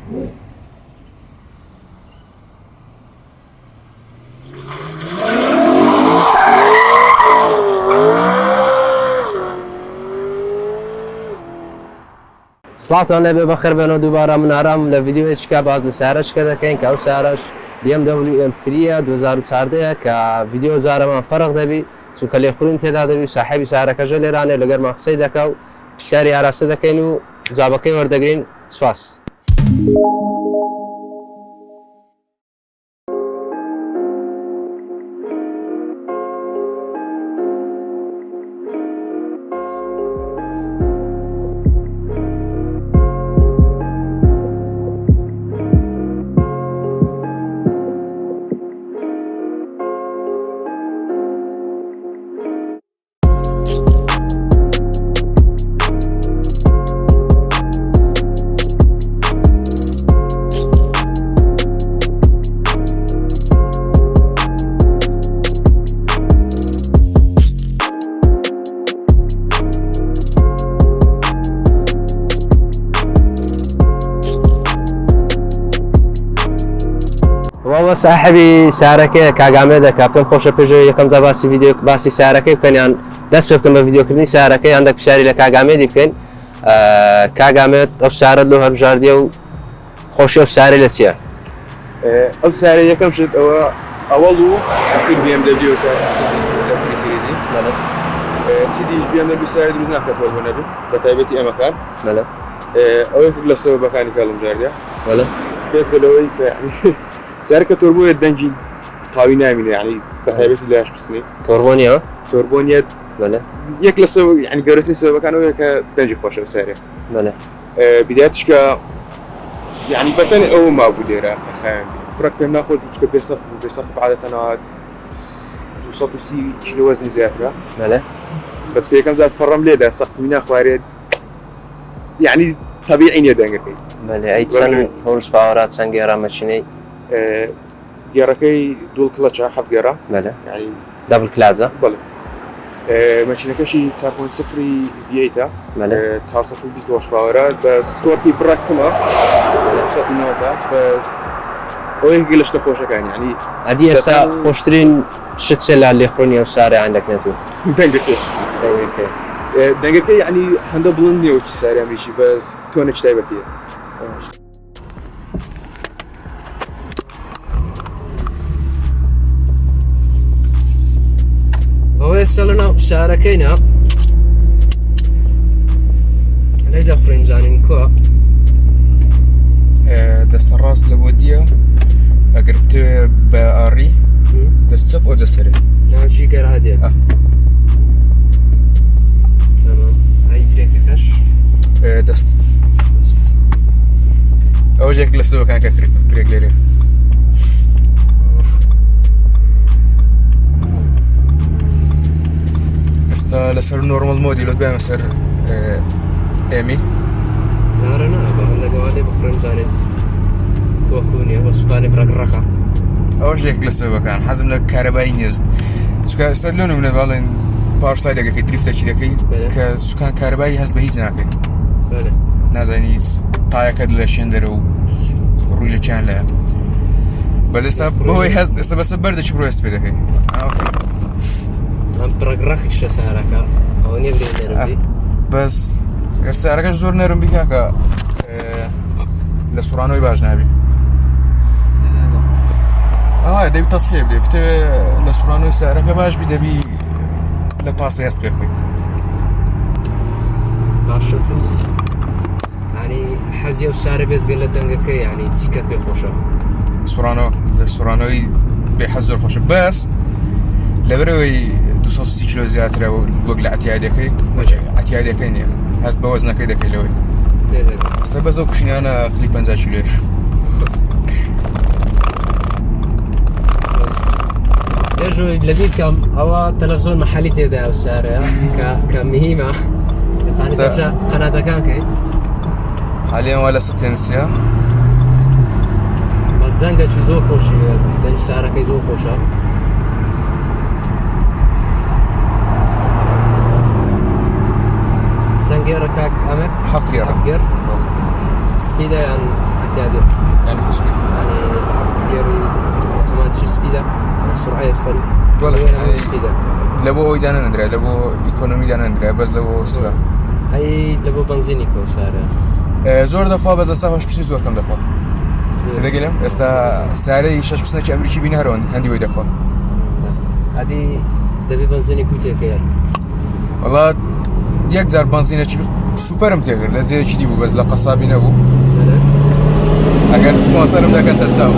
سڵاتان لێبێ بەخێر بێنەوە دووبارە من ئارام لە ڤیدیۆیەکە باز لە سیارەشکە دەکەین کە ئەو سیارەش BMW M3 2014 کە ڤیدیۆ جارەمان فەرق دەبی چونکە لێخوڕین تێدا دەبی ساحێبی سیارەکەژە لێرانێ لەگەرمان قسەی دەکا و پرسیاری ئاراستە دەکەین و جوابەکەی وەردەگرین. سوپاس. والله صاحبي سیارەکەی کاگامێ دەکا پێم خۆشە پێشەوە یەکەم جا باسی ڤیدیۆ باسی سیارەکەی بکەین یان دەست پێ بکەم بە ڤیدیۆکردنی سیارەکەی یان پرسیاری لە کاگامێدی بکەین. کاگامێت ئەو سیارەت لەو هەڵبژاردیە و خۆشی ئەو سیارە لە چییە؟ ئەو سیارە یەکەم شت ئەوە ئەوەڵ و ئەخیر BMW سیریزی چی دیش BMW سیارە دروست ناکاتەوە بۆ نەبێت بە تایبەتی ئەمەکان ئەو یەکێک لە سەبەبەکانی کاڵمژاردیە پێچکە لەوەی کە سیارەکە تۆربۆیە دەنگی قاوی نامینێ یعنی بە تایبەتی لە هەش پستنی تۆربۆنیەوە تۆربۆنیەت یەک لە یعنی گەورەترین سەبەبەکانەوەیە کە دەنجی خۆشە سیارێ بدایەتیشکە یعنی بەتەنێ ئەوە مابوو لێرە خەیان کوڕێک پێم ناخۆش بچکە بێسەقف عادەتەنەوە 230 کیلۆ وەزنی زیاترە بەس کە یەکەم جار فەڕەم لێدا سەقفی ناخوارێت یعنی طبیعی نییە دەنگەکەی. ئەی چەند هۆرس پاوەرات چەند گێرا مەشینەی گێڕەکەی دوڵ کڵەچە حەت گێرە ینی دەبل کلازە بەڵێ مەشینەکەشی 4.0 V8 420 هۆرسپاوەرە بەس تۆرکی بڕەکمە 190 بەس ئەو یەکێک لە شتە خۆشەکانی ینی ئەدی ئێستا خۆشترین شت چێ لە لێخوڕنی ئەو سیارەیان دەکرێت و دەنگەکەی ینی هەندە بڵند نییەوەکی ساریامیشی بەس تۆنێک تایبەتیە. ئێستا لە ناو شارەکەینە لەی دەخڕین زانین کۆ دەستە ڕاست لە بۆ دیە ئەگەر بتوێ بە ئاڕی دەست چەپ ئەو دەسەرێ ناوچی گەرا دێ ئەی برێکەکەش دەست ئەوە ژێک لە سەوەکان کە کریت برێک لێرێ لەسەر نۆرمەڵ مۆدی لۆت بیامە سەر ئێمی زارە نا بە هەندەگەوانێ بخڕێن زانێت وەکوونیە بە سوکانی بڕەکڕەکە ئەوە ژێک لە سەوەکان حەزم لە کارەبایی نییە چکە ئێستا لۆ نمونە باڵێن پاورسای دەگەکەی دریفتەکی دەکەی کە سوکان کارەبایی هەست بە هیچ ناکەیت نازانی تایەکەت لە شوێن دەرە و ڕووی لە چیان لایە بەس ئێستا بەهۆی هەست ئێستا بەسە بەردەچی بڕۆ هەست پێ دەکەی ئەم پڕەکڕەخیشە سارەکە ئەوە نییە برێ نەرمبی بەس سارەکەش زۆر نەرم بیکا کە لە سوڕانەوەی باش نابی دەبی تەسحێ بدێ بتەوێ لە سوڕانەوەی سارەکە باش بی دەبی لە پاسی هەست پێ بکەیت باشە تو ینی حەزی ئەو سارە بێزگە لە دەنگەکەی ینی چیکەت پێ خۆشە سوڕانەوە لە سوڕانەوەی بێحەز زۆر خۆشە بەس لەبەرەوەی 230 کیلۆ زیاترە وەک لە ئەتیادەکەی ئەتیادەکەی نییە هەست بە وەزنەکەی دەکەی لەوەی ئێستا بەزە کوشینانە قلی 50 کیلۆیش دەژۆی لەبیر کەم ئەوە تەلەڤیزۆن مەحەلی تێدا ئەو سارەیە کە مهمە قەناتەکان کەی حالیان وا لە سەر تێنسیە بەس دەنگەکی زۆر خۆشی دەنج سارەکەی زۆر خۆشە چەند گێرە کاک ئەمەک 7 گێر سپیدە یان اعتيادي يعني كو سبيد يعني جيري اوتوماتيك سبيدا السرعه يصل والله يعني سبيدا لبو دانا ندري لبو ايكونومي دانا ندري بس لبو سباق هاي لبو بنزينيكو ساره زور دفعه بس لسه بشني زور كم دفعه كده قلم استا سعره شش بسنة كي امريكي بينه هرون هندي ويدا خون هذه دبي بنزينيكو تيكير والله یک زار بنزینه چی سوپرم تغیر لذیذ چی دیو بس لقصابی نبود اگر سپانسرم دکن سرساو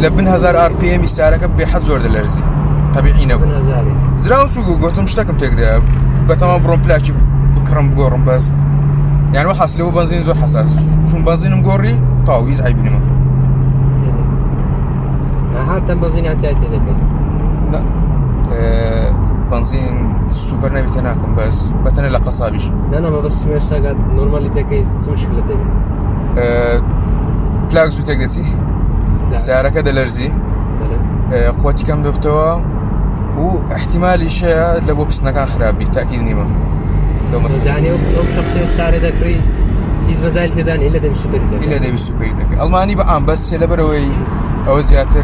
لبن هزار آر پی ام استعاره که به حد زور دلرزی طبیعی نبود زراعم سوق قلت مشتاقم تغیر بتمام برون پلاکی بکرم بگورم بس يعني وحصل هو بنزين زور حساس شو بنزين مقوري طاوي زعيبني ما حتى بنزين عتاك كذا لا بنزين سوبر نبي تناكم بس بتنا لا قصابيش لا ما بس ما اشتغل نورمالي تاكي مشكله دبي بلاغ سو تاكسي سعره كذا لرزي قوتي كم دبتوا واحتمال شيء لو بس كان خرابي تاكيد نيما لو يعني او شخصيه الشارع ذكري تيز مزايل تداني الا دبي سوبر الا دبي سوبر الماني بعام بس لبروي او زياتر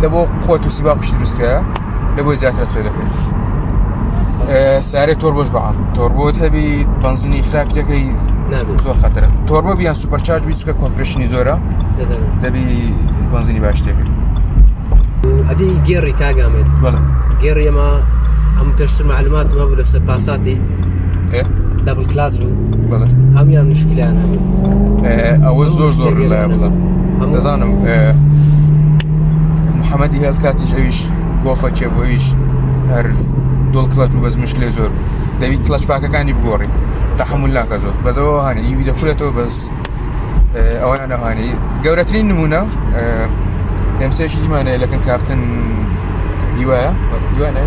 لبو قوة سباق بشترسكها لبو زياتر اسفل سعر توربوش بعام توربو تبي بنزين إخراج دكي زور خطر توربو بيان سوبر تشارج بيسكا كومبريشن زورا دبي بنزيني باش تكر هذه جيري كاجامد بله جيري ما هم بيشتر معلومات ما بلس باساتي ايه دبل كلاس بله هم يا مشكلة أنا أول زور لا والله نزانم محمدي هالكاتج أيش قوفة كيبو أيش هر دول كلاش بس مشكلة زور دبي كلاش باكا كان يبغوري تحمل لا كزور بس هو هاني يبي دخلته بس أو أنا هاني جورتين نمونة يمسي شيء ما أنا لكن كابتن يوايا أنا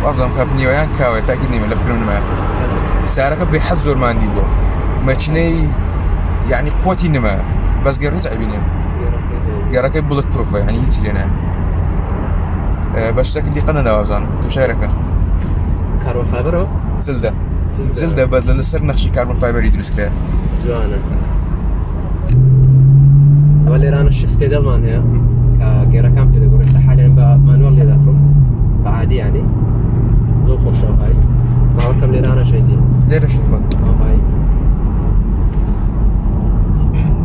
وأفضل كابتن يوايا كاوي تأكيد نيم لفكر من ما سعرك بحد زور ما عندي بو ما تشني يعني قوتي نما بس جريز عيبيني جرك بولت بروف يعني يتي لنا باش تاكد دي قناه وازان تمشاركه كاربون فايبر زلده بس لنصير نخشي كاربون فايبر يدرس كده جوانا ولي رانا شفت كده مان هي كجيرا كام كده يقول حاليا مانوال اللي داخل بعادي يعني ذو خوش هاي ما كم لي رانا شيتي ليه شوفك هاي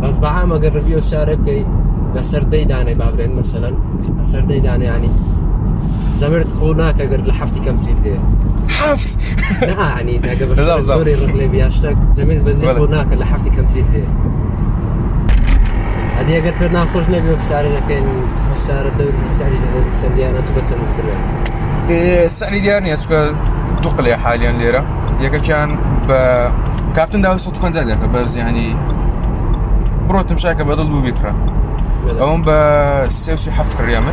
بس بعام اگر ريفيو شارب كي السردي داني بابرين مثلا السردي داني يعني زمرت هناك اگر لحفتي كم تريد دي حفت لا يعني تاقب سوري الرجلي بياشتك زمرت بزيد هناك لحفتي كم تريد دي هذه اگر بدنا خوش نبي بسعر لكن بسعر الدوري السعري اللي بتسندي انا تبى تسند كمان السعري ديالني اسكو دقلي حاليا ليره ياك كان كابتن داوي صوت كان زادك بس يعني بروت مشاكل بدل بو بكره هم بسوسي حفت الريامة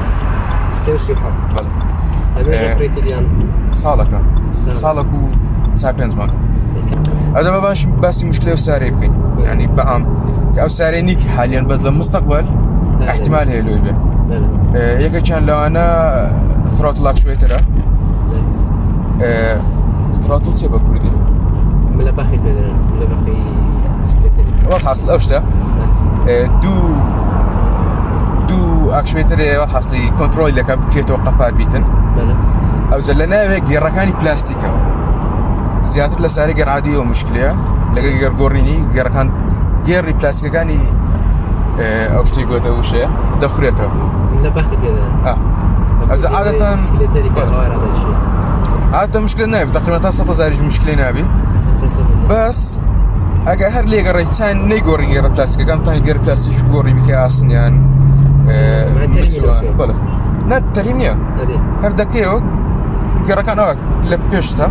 سوسي حفت بله أبي أقرأ تديان صالك وتعبينز ماك هذا ما باش بس مشكلة وساري بكي يعني بعام أو ساري نيكي حاليا بس للمستقبل احتمال هي لو يبي ياك كان لو أنا ثروتل لك شوي ترى ثروتل سيبا كردي ملبخي بدرن ملبخي مشكلتين واضح حاصل أوشته دو اكشويتر وحصلي كنترول لك بكريتو قبات بيتن بله او زلنا غير ركاني بلاستيكا زيادة لساري غير عادي ومشكلة لقى غير قوريني غير كان غير بلاستيكا كاني او شتي قوته وشي دخريته لا باخذ بيدنا عادة مشكلتي كهوار هذا الشيء عادة مشكلة نابي تقريبا تصل زارج مشكلة نابي بس اگر لي غير تان نيغوري غير بلاستيكا كان تاي غير بلاستيك غوري بك اصلا يعني بله نه ترینیه هر دکیو گرکان آگ لپیشتا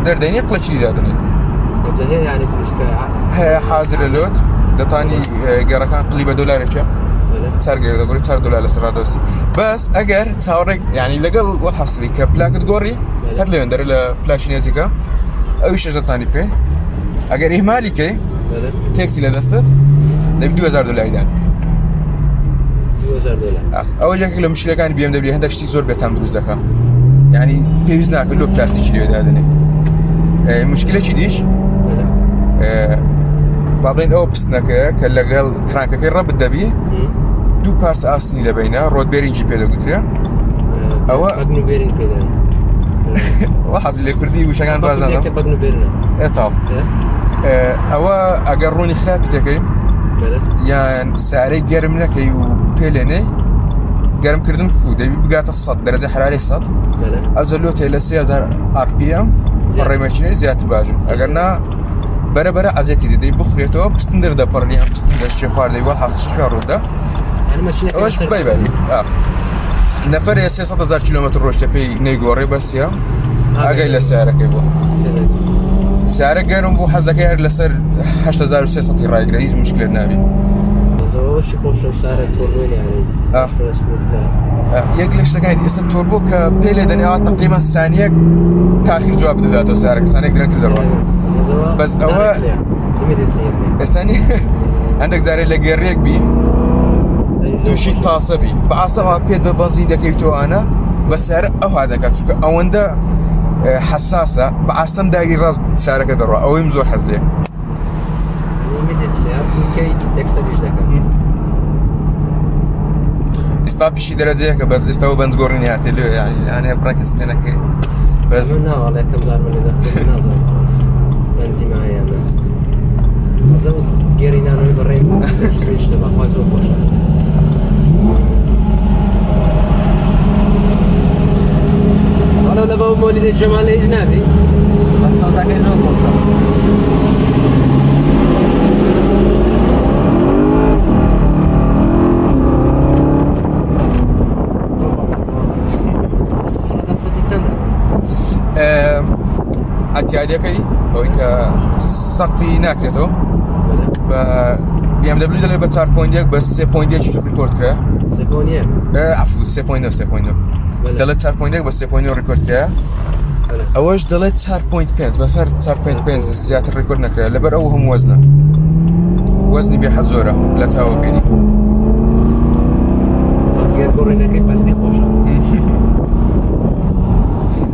در دنیا قلچی دادنی زهی يعني دروسكا هي حاضر زود دتاني گرکان قلیب دلارشه صار غير دغوري صار دولار سر دوسي بس اگر تصورك يعني لقل والحصري كبلاك تقوري هر لين در لا فلاش نيزيكا او شيء ثاني بي اگر اهمالي كي تاكسي لدستت نبي $2000 يعني $2000 اول جاك لو مشكله كان بي ام دبليو هندك شي زور بيتام دروز دكا يعني بيوزنا كله بلاستيك اللي دادني مشكلەی دیش با بڵێن ئەو پستنەکە کە لەگەڵ کرانکەکەی ڕەبت دەبی دوو پارچە ئاستنی لەبەینە ڕۆدبێرینجی پێ دەگوترێ ئەوە حەزی لێ کوردی وشەکان باشدانم ئێتاڵ ئەوە ئەگەر ڕوونی خراپی تێکەی یان سارەی گەرم نەکەی و پێلێنەی گەرمکردن و دەبی بگاتە 100 دەرەجەی حرارەی 100 ئەو جەلۆتێ لە 3000 RPM ڕێمەچینەی زیاتر باشن ئەگەر نا بەرەبەرە عەزێتی دەدەی بخورێتەوە پستن دەردەپەڕنی یان پستن دەشتێ خواردەی وەڵ حەسش خوێن ڕوودا ئەوەش بەیبەری نەفەرێ 300,000 کیلۆمەتر ڕۆژتە پێی نەیگۆڕێ بەستیە ئاگای لە سیارەکەی بوو سیارە گەرم بوو حەز دەکەی هەر لەسەر 8300 ڕایگرە هیچ مشکلێت نابی یەک لە شتەکانی ئێستا تۆربۆ کە پێ لێ دەنێەوە تقریبان سانیەک تاخیر جواب بدەداتەوە سیارەکە سانیەک درەنگتر دەڕوات بەس ئەوە ئێستانی هەندێک جارێ لە گێڕێک بی تووشی تاسە بی بە ئاستەما پێت بە بەنزین دەکەیتەوەوانە بە سیارە ئەوها دەکات چونکە ئەوەندە حساسە بە ئاستەم داگری ڕاست سیارەکە دەڕوات ئەوەیم زۆر حەز لێ ئێستا پیشی دەرەجەیەکە بەس ئێستاەوە بەنجگۆڕنی هاتێ لێ یانێ بڕاکەستێنەکەی بەس من ناوەڵێ یەکەم جار من لێ دەخۆم نازانم بەنجیمایانە ئەزە گێری نانەوەی بەڕێم شتە بەخوای زۆر خۆشە وەڵا لە بەو مۆلیدە جەمال لە هیچ نابی بەس سەڵتاکەی زۆر خۆشە ئەتیادەکەی ئەوەی کە سەقفی ناکرێتەوە بە BMW دەڵێ بە 4.1 بە 3.1 ڕیکۆرد کرا 3.9 دەڵێت 4.1 بە 3.9 ڕیکۆرد کرا ئەوەش دەڵێت 4.5 بەسەر 4.5 زیاتر ڕیکۆرد نەکرا لەبەر ئەو هەموو وەزنە وەزنی بێحەد زۆرە لە چاوەکەی بەس گێرگۆڕینەکەی بەستی خۆشە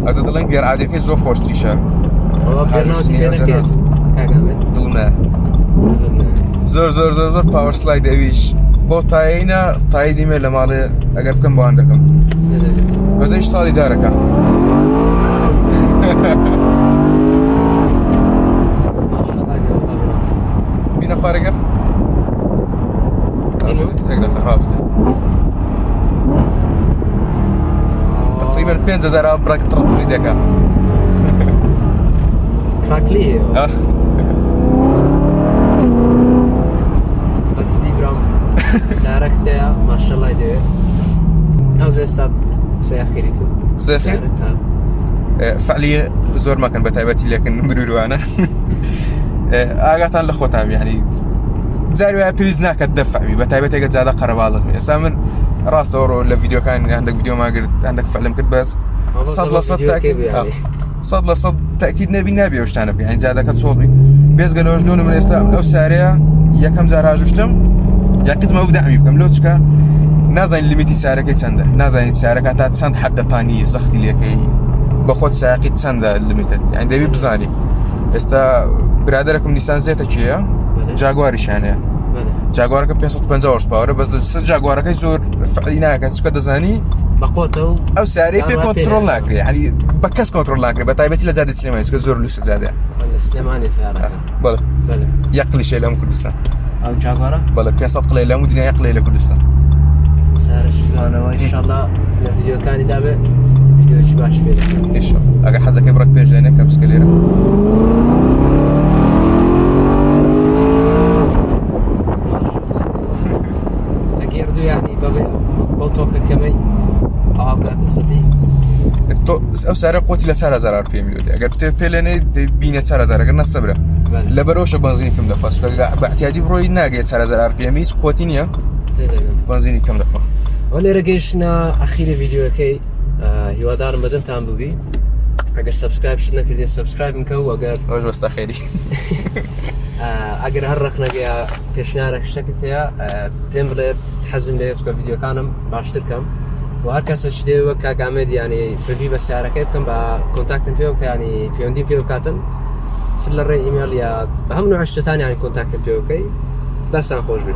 ئەدە دەڵێن گێرعادەکەی زۆر خۆشتریشە دڵنە زۆر زۆر زۆر زۆر پاوەر سلاید ئەویش بۆ تایینە تایی دیمێ لە ماڵێ ئەگەر بکەم بۆوان دەکەم بەزەیش ساڵی جارەکە بینە خوارەگەر ڕاستە تقریبا 5,000 بڕاک تڕقی دەکە کراکلی بەچدی برام سارەکتەیە ماشەڵای دەوێت ئەو ئێستا قسەی ئەخیری کرد قسەی ئەخیر فعلی زۆر مەکەن بە تایبەتی لێکن مروروانە ئاگاتان لە خۆتان یعنی جاری وایە پێویست ناکات دەفەوی بە تایبەتێکە جادە قەرەباڵت ئێستا من ڕاستەوە لە ڤیدیۆکان هەندێک ڤیدیۆمان کرد هەندێک فعلم کرد بەس 100% تاکید نەبی نابێ ئەو شتانە بکەی جادەکە چۆڵبی بێزگە لەوەش لۆنە من ئێستا ئەو سارەیە یەکەم جار هاژوشتم یاقیتمە بدەمی بکەم لەو چکە نازانین لیمیتی سارەکەی چەندە نازانین سارەکە تا چەند حەدەتانی زەختی لێکەی بە خۆت سایقی چەندە لیمیتت یعنی دەبی بزانی ئێستا برادەرەکەم نیسان زێتە کێیە جاگواریشانەیە جاگوارەکە 550 هۆرسپاوەرە بەس لە جاگوارەکەی زۆر فعلی ناکات چکە دەزانی ئەو سارەی پێ کۆنتڕۆڵ ناکرێ هەنی بە کەس کۆنتڕۆڵ ناکرێت بە تایبەتی لە زیادە سلێمانی چکە زۆر لوسە زیادەیە بەڵێ یەک قلیشەی لە هەموو کوردستان ئەو جاگوارە بەڵێ 500 قلەی لە هەموو دنیا یەک قلەی لە کوردستان سارەشی زوانەوە ئینشاڵڵا لە ڤیدیۆکانی دابێت ڤیدیۆشی باش پێ دەکەم ئەگەر حەزەکەی بڕێک پێشێنێ کە بسکە لێرە يعني بەڵتۆ کەمەی ئاگاتە سەتی ئەو سارە قوتی لە 4,000 RPM میلودی ئەگەر پێ لێنەی بینە 4,000 ئەگەر نەسەبرە لەبەرەوەشە بەنزینی کەم دەخواست بە احتیاجی بڕۆی ناگەێت 4,000 RPM هیچ قوتی نییە بەنزینی کەم دەخوا وە لێرە گەیشتە ئەخیری ڤیدیۆەکەی هیوادارم بەدڵتان ببی ئەگەر سەبسکرایبش نەکردێت سەبسکرایب بکە و ئەگەر ئەوش بەستا خێری ئەگەر هەر ڕەخنەگەیە پێشنیارێک شتێکت هەیە پێم بڵێ حەزم لێت بە ڤیدیۆکانم باشتر کەم و هەر کەسەش دێ وەک کاک ئامێد یانی بەبی بە سیارەکەی بکەم بە کۆنتاکتم پێ بکە ینی پەیوەندیم پێ بکاتن سلري ايميل يا هم نوع ثاني يعني كونتاكت بي اوكي داستان خوش بي